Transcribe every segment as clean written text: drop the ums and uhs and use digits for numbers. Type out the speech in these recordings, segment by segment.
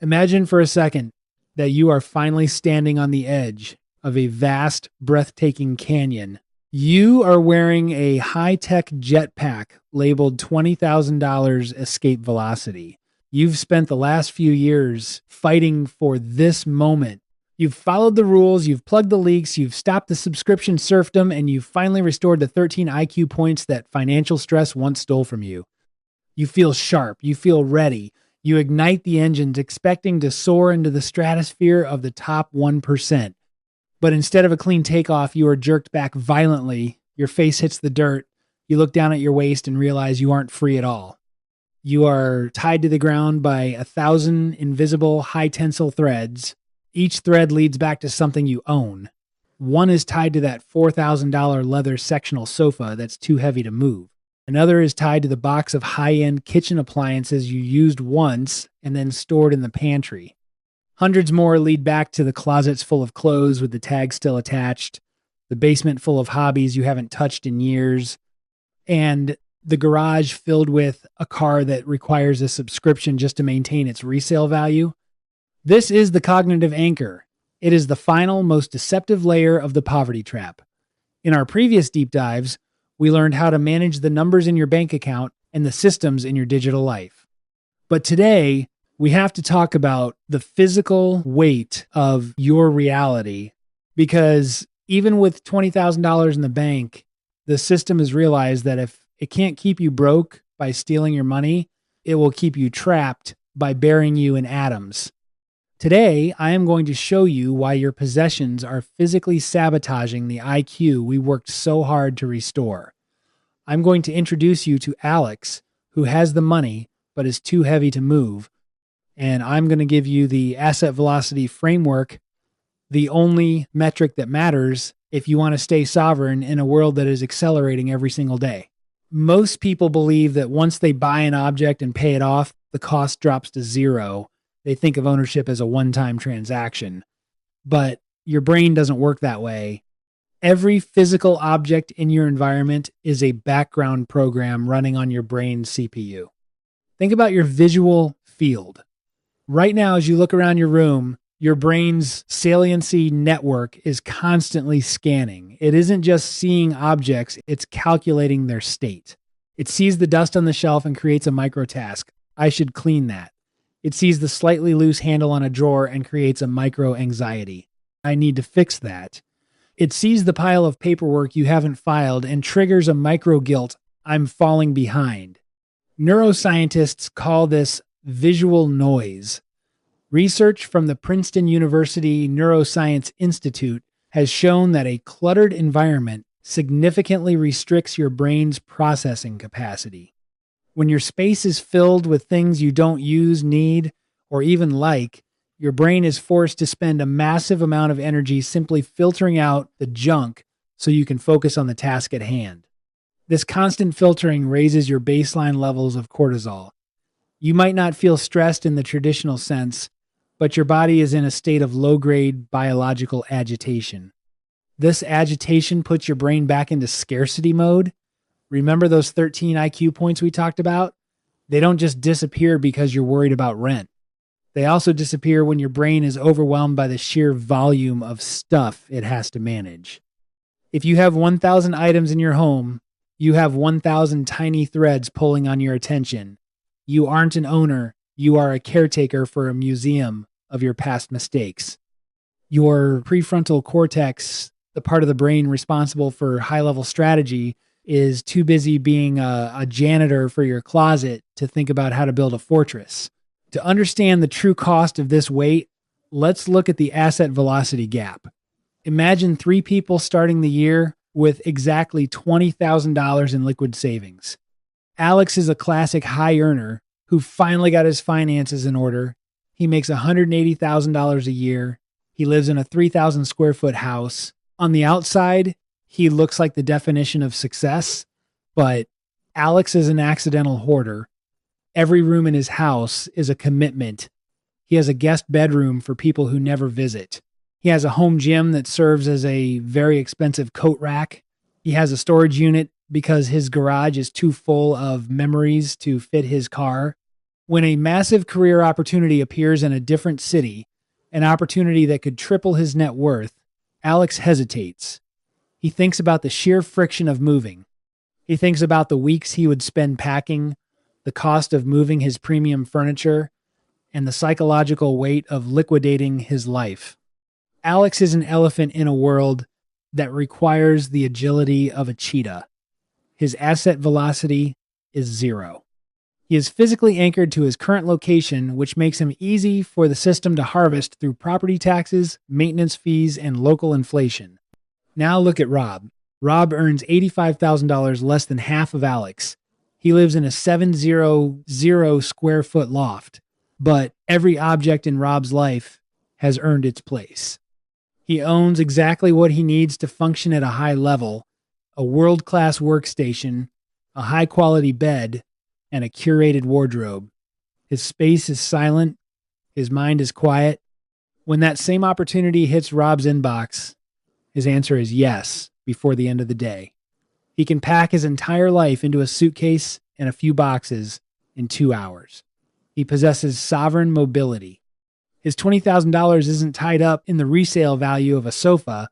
Imagine for a second that you are finally standing on the edge of a vast, breathtaking canyon. You are wearing a high-tech jetpack labeled $20,000 escape velocity. You've spent the last few years fighting for this moment. You've followed the rules, you've plugged the leaks, you've stopped the subscription serfdom, and you've finally restored the 13 IQ points that financial stress once stole from you. You feel sharp, you feel ready. You ignite the engines, expecting to soar into the stratosphere of the top 1%. But instead of a clean takeoff, you are jerked back violently. Your face hits the dirt. You look down at your waist and realize you aren't free at all. You are tied to the ground by 1,000 invisible high-tensile threads. Each thread leads back to something you own. One is tied to that $4,000 leather sectional sofa that's too heavy to move. Another is tied to the box of high-end kitchen appliances you used once and then stored in the pantry. Hundreds more lead back to the closets full of clothes with the tag still attached, the basement full of hobbies you haven't touched in years, and the garage filled with a car that requires a subscription just to maintain its resale value. This is the cognitive anchor. It is the final, most deceptive layer of the poverty trap. In our previous deep dives, we learned how to manage the numbers in your bank account and the systems in your digital life. But today, we have to talk about the physical weight of your reality, because even with $20,000 in the bank, the system has realized that if it can't keep you broke by stealing your money, it will keep you trapped by burying you in atoms. Today, I am going to show you why your possessions are physically sabotaging the IQ we worked so hard to restore. I'm going to introduce you to Alex, who has the money but is too heavy to move. And I'm going to give you the asset velocity framework, the only metric that matters if you want to stay sovereign in a world that is accelerating every single day. Most people believe that once they buy an object and pay it off, the cost drops to zero. They think of ownership as a one-time transaction. But your brain doesn't work that way. Every physical object in your environment is a background program running on your brain's CPU. Think about your visual field. Right now, as you look around your room, your brain's saliency network is constantly scanning. It isn't just seeing objects, it's calculating their state. It sees the dust on the shelf and creates a micro task. I should clean that. It sees the slightly loose handle on a drawer and creates a micro anxiety. I need to fix that. It sees the pile of paperwork you haven't filed and triggers a micro guilt. I'm falling behind. Neuroscientists call this visual noise. Research from the Princeton University Neuroscience Institute has shown that a cluttered environment significantly restricts your brain's processing capacity. When your space is filled with things you don't use, need, or even like, your brain is forced to spend a massive amount of energy simply filtering out the junk so you can focus on the task at hand. This constant filtering raises your baseline levels of cortisol. You might not feel stressed in the traditional sense, but your body is in a state of low-grade biological agitation. This agitation puts your brain back into scarcity mode. Remember those 13 IQ points we talked about? They don't just disappear because you're worried about rent. They also disappear when your brain is overwhelmed by the sheer volume of stuff it has to manage. If you have 1,000 items in your home, you have 1,000 tiny threads pulling on your attention. You aren't an owner. You are a caretaker for a museum of your past mistakes. Your prefrontal cortex, the part of the brain responsible for high-level strategy, is too busy being a janitor for your closet to think about how to build a fortress. To understand the true cost of this weight, let's look at the asset velocity gap. Imagine 3 people starting the year with exactly $20,000 in liquid savings. Alex is a classic high earner who finally got his finances in order. He makes $180,000 a year. He lives in a 3,000 square foot house. On the outside, he looks like the definition of success, but Alex is an accidental hoarder. Every room in his house is a commitment. He has a guest bedroom for people who never visit. He has a home gym that serves as a very expensive coat rack. He has a storage unit because his garage is too full of memories to fit his car. When a massive career opportunity appears in a different city, an opportunity that could triple his net worth, Alex hesitates. He thinks about the sheer friction of moving. He thinks about the weeks he would spend packing, the cost of moving his premium furniture, and the psychological weight of liquidating his life. Alex is an elephant in a world that requires the agility of a cheetah. His asset velocity is 0. He is physically anchored to his current location, which makes him easy for the system to harvest through property taxes, maintenance fees, and local inflation. Now look at Rob. Rob earns $85,000 less than half of Alex. He lives in a 700 square foot loft, but every object in Rob's life has earned its place. He owns exactly what he needs to function at a high level: a world-class workstation, a high-quality bed, and a curated wardrobe. His space is silent. His mind is quiet. When that same opportunity hits Rob's inbox, his answer is yes before the end of the day. He can pack his entire life into a suitcase and a few boxes in 2 hours. He possesses sovereign mobility. His $20,000 isn't tied up in the resale value of a sofa.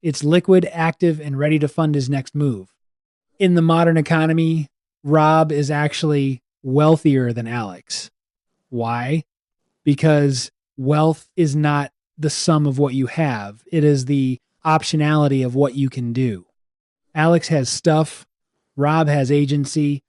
It's liquid, active, and ready to fund his next move. In the modern economy, Rob is actually wealthier than Alex. Why? Because wealth is not the sum of what you have. It is the optionality of what you can do. Alex has stuff. Rob has agency.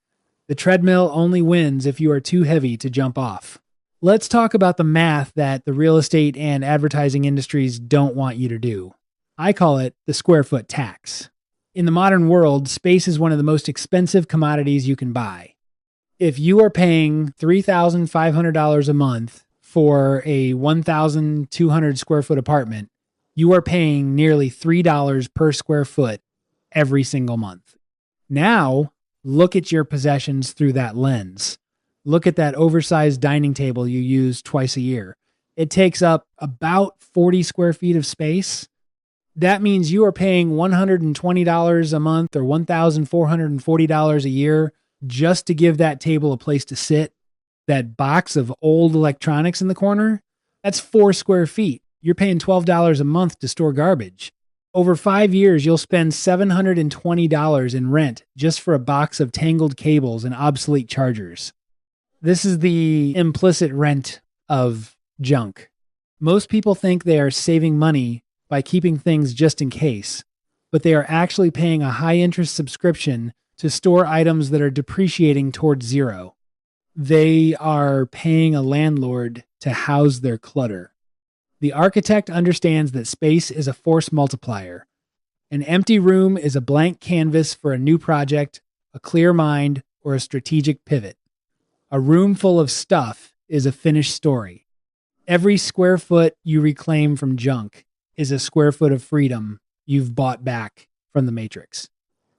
The treadmill only wins if you are too heavy to jump off. Let's talk about the math that the real estate and advertising industries don't want you to do. I call it the square foot tax. In the modern world, space is one of the most expensive commodities you can buy. If you are paying $3,500 a month for a 1,200 square foot apartment, you are paying nearly $3 per square foot every single month. Now, look at your possessions through that lens. Look at that oversized dining table you use twice a year. It takes up about 40 square feet of space. That means you are paying $120 a month or $1,440 a year just to give that table a place to sit. That box of old electronics in the corner, that's 4 square feet. You're paying $12 a month to store garbage. Over 5 years, you'll spend $720 in rent just for a box of tangled cables and obsolete chargers. This is the implicit rent of junk. Most people think they are saving money by keeping things just in case, but they are actually paying a high-interest subscription to store items that are depreciating towards 0. They are paying a landlord to house their clutter. The architect understands that space is a force multiplier. An empty room is a blank canvas for a new project, a clear mind, or a strategic pivot. A room full of stuff is a finished story. Every square foot you reclaim from junk is a square foot of freedom you've bought back from the Matrix.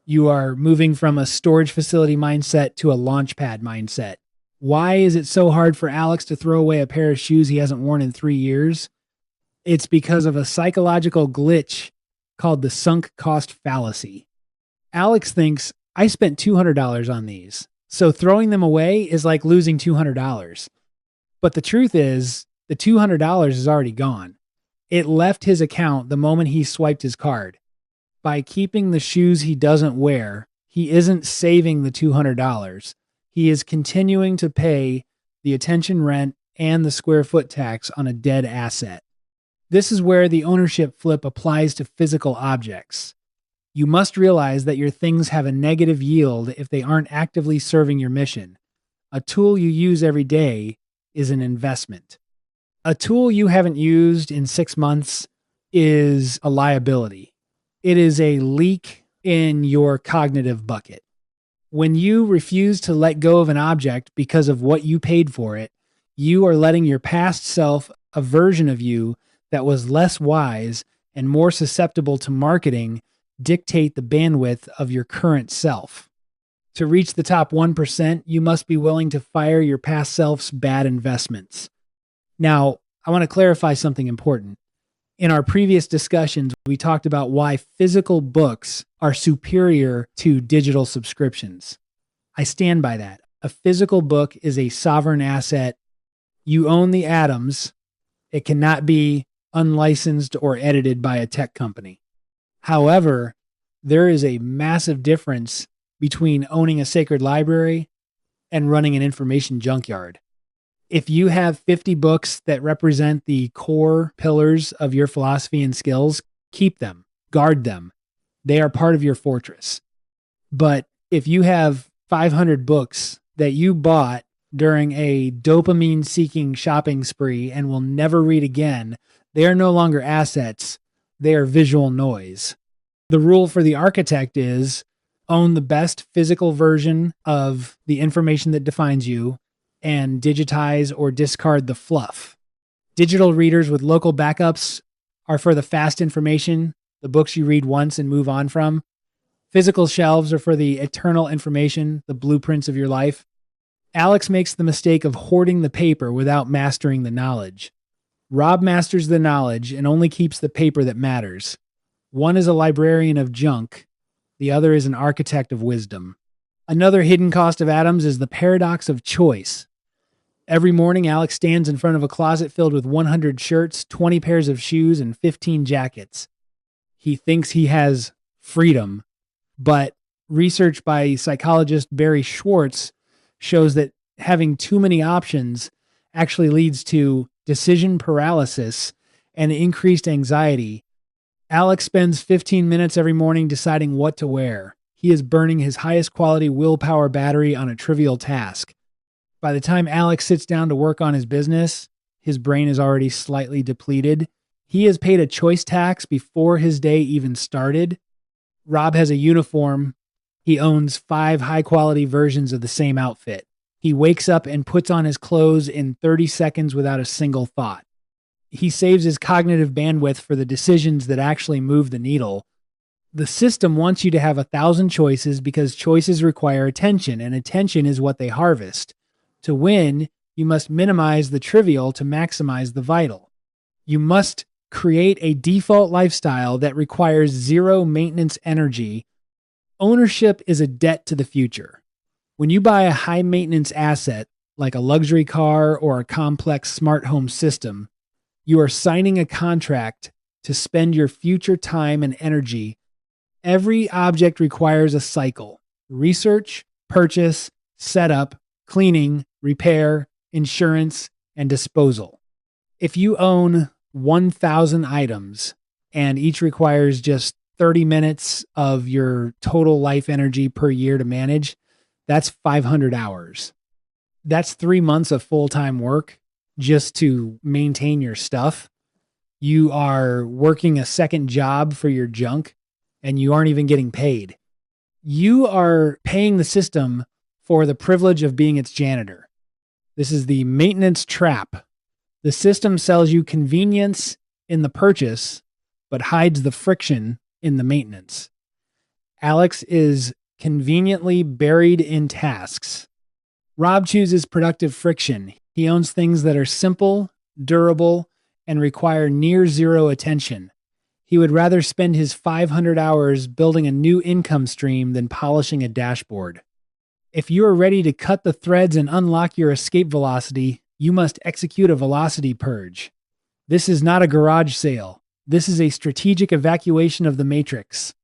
You are moving from a storage facility mindset to a Launchpad mindset. Why is it so hard for Alex to throw away a pair of shoes he hasn't worn in 3 years? It's because of a psychological glitch called the sunk cost fallacy. Alex thinks, I spent $200 on these, so throwing them away is like losing $200. But the truth is, the $200 is already gone. It left his account the moment he swiped his card. By keeping the shoes he doesn't wear, he isn't saving the $200. He is continuing to pay the attention rent and the square foot tax on a dead asset. This is where the ownership flip applies to physical objects. You must realize that your things have a negative yield if they aren't actively serving your mission. A tool you use every day is an investment. A tool you haven't used in 6 months is a liability. It is a leak in your cognitive bucket. When you refuse to let go of an object because of what you paid for it, you are letting your past self, a version of you that was less wise and more susceptible to marketing, dictate the bandwidth of your current self. To reach the top 1%, you must be willing to fire your past self's bad investments. Now, I want to clarify something important. In our previous discussions, we talked about why physical books are superior to digital subscriptions. I stand by that. A physical book is a sovereign asset. You own the atoms. It cannot be unlicensed or edited by a tech company. However, there is a massive difference between owning a sacred library and running an information junkyard. If you have 50 books that represent the core pillars of your philosophy and skills, keep them, guard them. They are part of your fortress. But if you have 500 books that you bought during a dopamine-seeking shopping spree and will never read again, they are no longer assets. They are visual noise. The rule for the architect is own the best physical version of the information that defines you and digitize or discard the fluff. Digital readers with local backups are for the fast information, the books you read once and move on from. Physical shelves are for the eternal information, the blueprints of your life. Alex makes the mistake of hoarding the paper without mastering the knowledge. Rob masters the knowledge and only keeps the paper that matters. One is a librarian of junk. The other is an architect of wisdom. Another hidden cost of atoms is the paradox of choice. Every morning, Alex stands in front of a closet filled with 100 shirts, 20 pairs of shoes, and 15 jackets. He thinks he has freedom, but research by psychologist Barry Schwartz shows that having too many options actually leads to decision paralysis and increased anxiety. Alex spends 15 minutes every morning deciding what to wear. He is burning his highest quality willpower battery on a trivial task. By the time Alex sits down to work on his business, his brain is already slightly depleted. He has paid a choice tax before his day even started. Rob has a uniform. He owns 5 high-quality versions of the same outfit. He wakes up and puts on his clothes in 30 seconds without a single thought. He saves his cognitive bandwidth for the decisions that actually move the needle. The system wants you to have 1,000 choices because choices require attention, and attention is what they harvest. To win, you must minimize the trivial to maximize the vital. You must create a default lifestyle that requires zero maintenance energy. Ownership is a debt to the future. When you buy a high maintenance asset, like a luxury car or a complex smart home system, you are signing a contract to spend your future time and energy. Every object requires a cycle: research, purchase, setup, cleaning, repair, insurance, and disposal. If you own 1,000 items and each requires just 30 minutes of your total life energy per year to manage, that's 500 hours. That's 3 months of full-time work just to maintain your stuff. You are working a second job for your junk and you aren't even getting paid. You are paying the system for the privilege of being its janitor. This is the maintenance trap. The system sells you convenience in the purchase, but hides the friction in the maintenance. Alex is conveniently buried in tasks. Rob chooses productive friction. He owns things that are simple, durable, and require near zero attention. He would rather spend his 500 hours building a new income stream than polishing a dashboard. If you are ready to cut the threads and unlock your escape velocity, you must execute a velocity purge. This is not a garage sale. This is a strategic evacuation of the matrix.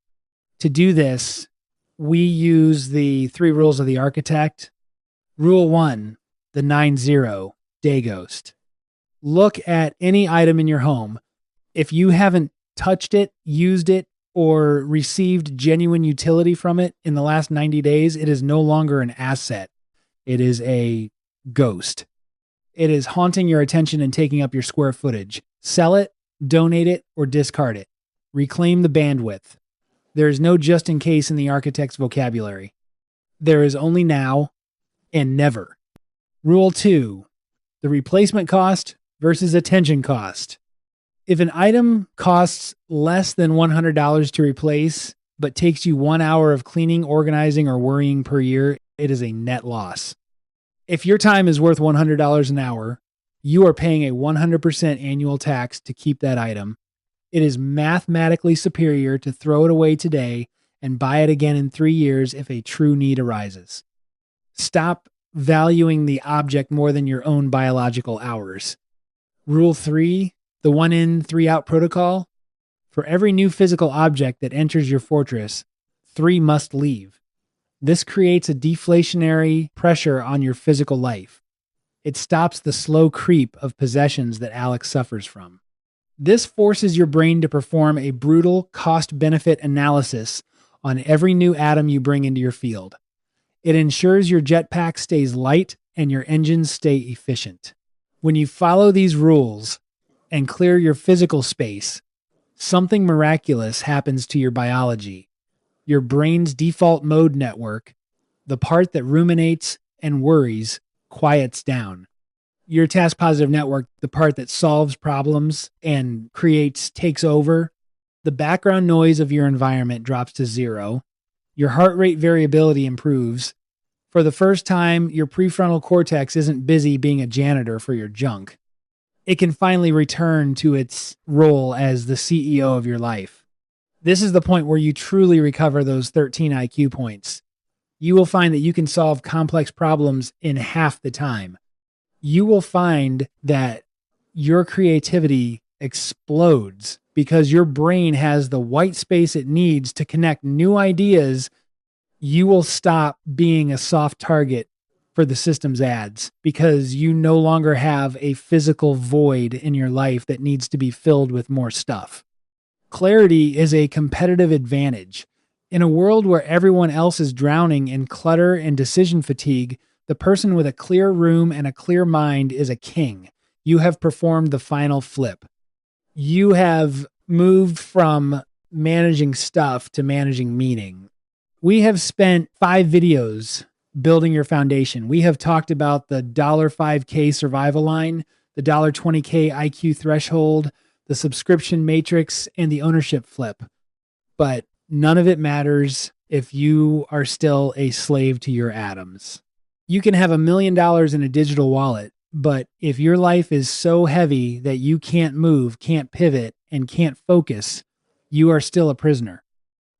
To do this, we use the 3 rules of the architect. Rule 1, the 9-0 day ghost. Look at any item in your home. If you haven't touched it, used it, or received genuine utility from it in the last 90 days, it is no longer an asset. It is a ghost. It is haunting your attention and taking up your square footage. Sell it, donate it, or discard it. Reclaim the bandwidth. There is no just in case in the architect's vocabulary. There is only now and never. Rule 2, the replacement cost versus attention cost. If an item costs less than $100 to replace, but takes you 1 hour of cleaning, organizing, or worrying per year, it is a net loss. If your time is worth $100 an hour, you are paying a 100% annual tax to keep that item. It is mathematically superior to throw it away today and buy it again in 3 years if a true need arises. Stop valuing the object more than your own biological hours. Rule 3, the 1 in, 3 out protocol. For every new physical object that enters your fortress, 3 must leave. This creates a deflationary pressure on your physical life. It stops the slow creep of possessions that Alex suffers from. This forces your brain to perform a brutal cost-benefit analysis on every new atom you bring into your field. It ensures your jetpack stays light and your engines stay efficient. When you follow these rules and clear your physical space, something miraculous happens to your biology. Your brain's default mode network, the part that ruminates and worries, quiets down. Your task positive network, the part that solves problems and takes over. The background noise of your environment drops to 0. Your heart rate variability improves. For the first time, your prefrontal cortex isn't busy being a janitor for your junk. It can finally return to its role as the CEO of your life. This is the point where you truly recover those 13 IQ points. You will find that you can solve complex problems in half the time. You will find that your creativity explodes because your brain has the white space it needs to connect new ideas. You will stop being a soft target for the system's ads because you no longer have a physical void in your life that needs to be filled with more stuff. Clarity is a competitive advantage. In a world where everyone else is drowning in clutter and decision fatigue, the person with a clear room and a clear mind is a king. You have performed the final flip. You have moved from managing stuff to managing meaning. We have spent 5 videos building your foundation. We have talked about the $5K survival line, the $20K IQ threshold, the subscription matrix, and the ownership flip. But none of it matters if you are still a slave to your atoms. You can have $1 million in a digital wallet, but if your life is so heavy that you can't move, can't pivot, and can't focus, you are still a prisoner.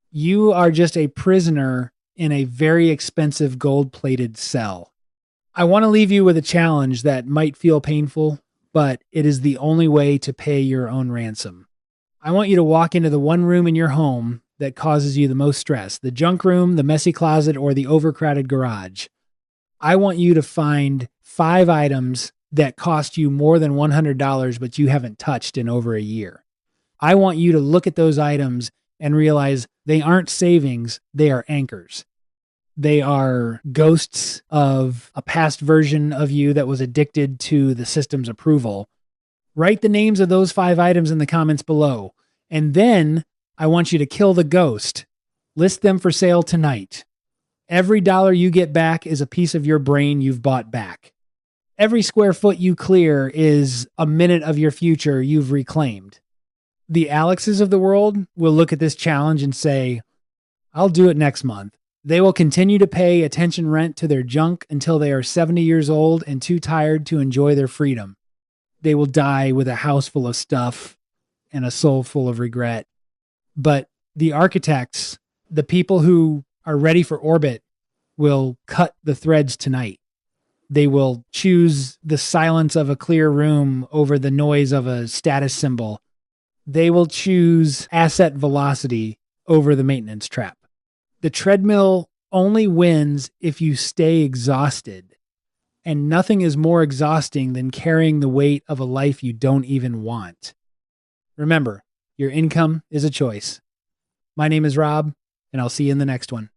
You are just a prisoner in a very expensive gold-plated cell. I want to leave you with a challenge that might feel painful, but it is the only way to pay your own ransom. I want you to walk into the one room in your home that causes you the most stress, the junk room, the messy closet, or the overcrowded garage. I want you to find 5 items that cost you more than $100, but you haven't touched in over a year. I want you to look at those items and realize they aren't savings, they are anchors. They are ghosts of a past version of you that was addicted to the system's approval. Write the names of those 5 items in the comments below. And then I want you to kill the ghost. List them for sale tonight. Every dollar you get back is a piece of your brain you've bought back. Every square foot you clear is a minute of your future you've reclaimed. The Alexes of the world will look at this challenge and say, I'll do it next month. They will continue to pay attention rent to their junk until they are 70 years old and too tired to enjoy their freedom. They will die with a house full of stuff and a soul full of regret. But the architects, the people who are ready for orbit, will cut the threads tonight. They will choose the silence of a clear room over the noise of a status symbol. They will choose asset velocity over the maintenance trap. The treadmill only wins if you stay exhausted. And nothing is more exhausting than carrying the weight of a life you don't even want. Remember, your income is a choice. My name is Rob, and I'll see you in the next one.